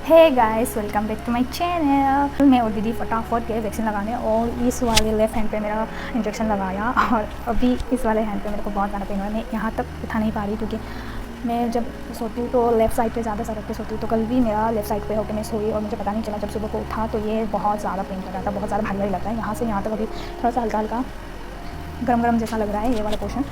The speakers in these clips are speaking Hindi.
Hey guys, welcome back to my channel. मैं और दीदी फटाफट गए वैक्सीन लगाने और इस वाले लेफ़्ट हैंड पे मेरा इंजेक्शन लगाया और अभी इस वाले हैंड पे मेरे को बहुत ज़्यादा पेन हो रहा है। मैं यहाँ तक उठा नहीं पा रही क्योंकि मैं जब सोती हूँ तो लेफ़्ट साइड पे ज़्यादा सर रख के सोती हूँ। तो कल भी मेरा लेफ़्ट साइड पे होकर मैं सोई और मुझे पता नहीं चला। जब सुबह को उठा तो ये बहुत ज़्यादा पेन कर रहा था, बहुत ज़्यादा भारी लगता है। यहाँ से यहाँ तक अभी थोड़ा सा हल्का हल्का गर्म गर्म जैसा लग रहा है ये वाला पोर्शन।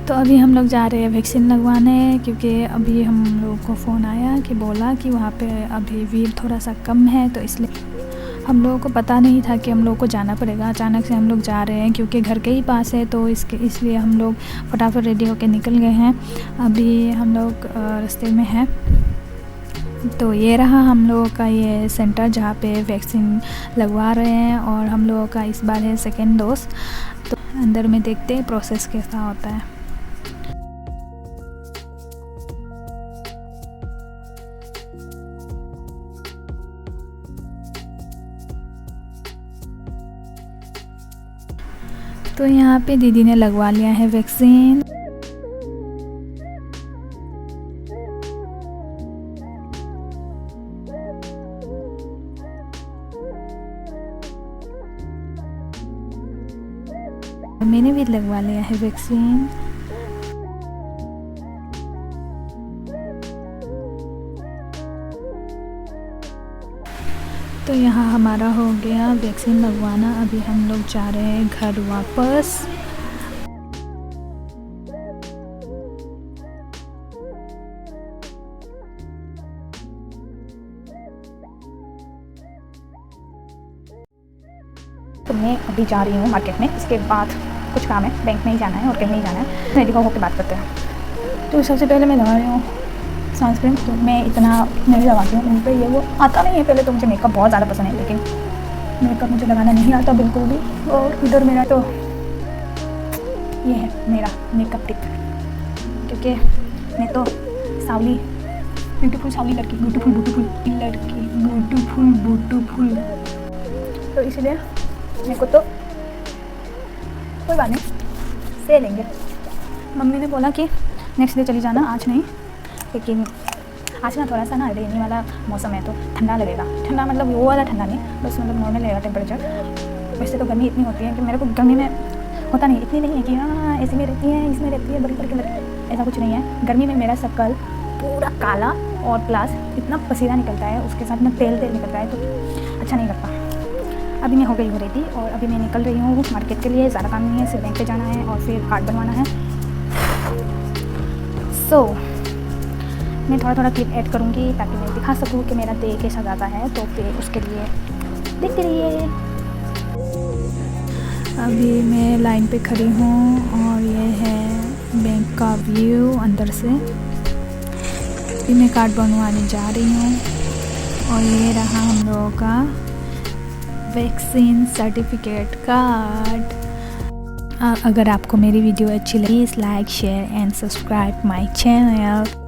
तो अभी हम लोग जा रहे हैं वैक्सीन लगवाने क्योंकि अभी हम लोग को फ़ोन आया कि बोला कि वहाँ पे अभी भीड़ थोड़ा सा कम है, तो इसलिए हम लोगों को पता नहीं था कि हम लोग को जाना पड़ेगा। अचानक से हम लोग जा रहे हैं क्योंकि घर के ही पास है, तो इसलिए हम लोग फटाफट रेडी होकर निकल गए हैं। अभी हम लोग रास्ते में हैं। तो ये रहा हम लोगों का ये सेंटर जहाँ पे वैक्सीन लगवा रहे हैं और हम लोगों का इस बार है सेकेंड डोज। तो अंदर में देखते हैं प्रोसेस कैसा होता है। तो यहाँ पे दीदी ने लगवा लिया है वैक्सीन। मैंने भी लगवा लिया है वैक्सीन। तो यहाँ हमारा हो गया वैक्सीन लगवाना। अभी हम लोग जा रहे हैं घर वापस। तो मैं अभी जा रही हूँ मार्केट में। इसके बाद कुछ काम है, बैंक में ही जाना है और कहीं नहीं जाना है। रेडी होकर बात करते हैं। तो सबसे पहले मैं लगा रही हूँ सनस्क्रीन। तो मैं इतना नहीं लगाती हूँ मुझ पर, ये वो आता नहीं है। पहले तो मुझे मेकअप बहुत ज़्यादा पसंद है, लेकिन मेकअप मुझे लगाना नहीं आता बिल्कुल भी। और इधर मेरा तो ये है मेरा मेकअप टिप, क्योंकि मैं तो सावली ब्यूटीफुल सावली लड़की, ब्यूटीफुल लड़की, ब्यूटीफुल। तो इसलिए मेरे को तो कोई बात नहीं, से लेंगे। मम्मी ने बोला कि नेक्स्ट डे चली जाना, आज नहीं। लेकिन आज ना थोड़ा सा ना रेनी वाला मौसम है तो ठंडा लगेगा। ठंडा मतलब वो वाला ठंडा नहीं, बस मतलब नॉर्मल लगेगा टेम्परेचर। वैसे तो गर्मी इतनी होती है कि मेरे को गर्मी में होता नहीं, इतनी नहीं है कि हाँ ऐसी में रहती है, इसमें रहती है, बड़ी करके लगती, ऐसा कुछ नहीं है। गर्मी में मेरा शक्ल पूरा काला और प्लस इतना पसीना निकलता है, उसके साथ में तेल निकलता है, तो अच्छा नहीं लगता। अभी मैं हो गई हूँ रेडी और अभी मैं निकल रही हूँ मार्केट के लिए। ज़्यादा काम नहीं है, सिर्फ बैंक पे जाना है और फिर कार्ड बनवाना है। सो मैं थोड़ा क्लिप ऐड करूँगी ताकि मैं दिखा सकूँ कि मेरा डे कैसा जाता है। तो फिर उसके लिए देखते रहिए। अभी मैं लाइन पे खड़ी हूँ और ये है बैंक का व्यू अंदर से। अभी मैं कार्ड बनवाने जा रही हूँ और ये रहा हम लोगों का वैक्सीन सर्टिफिकेट कार्ड। अगर आपको मेरी वीडियो अच्छी लगी, like share and subscribe my channel.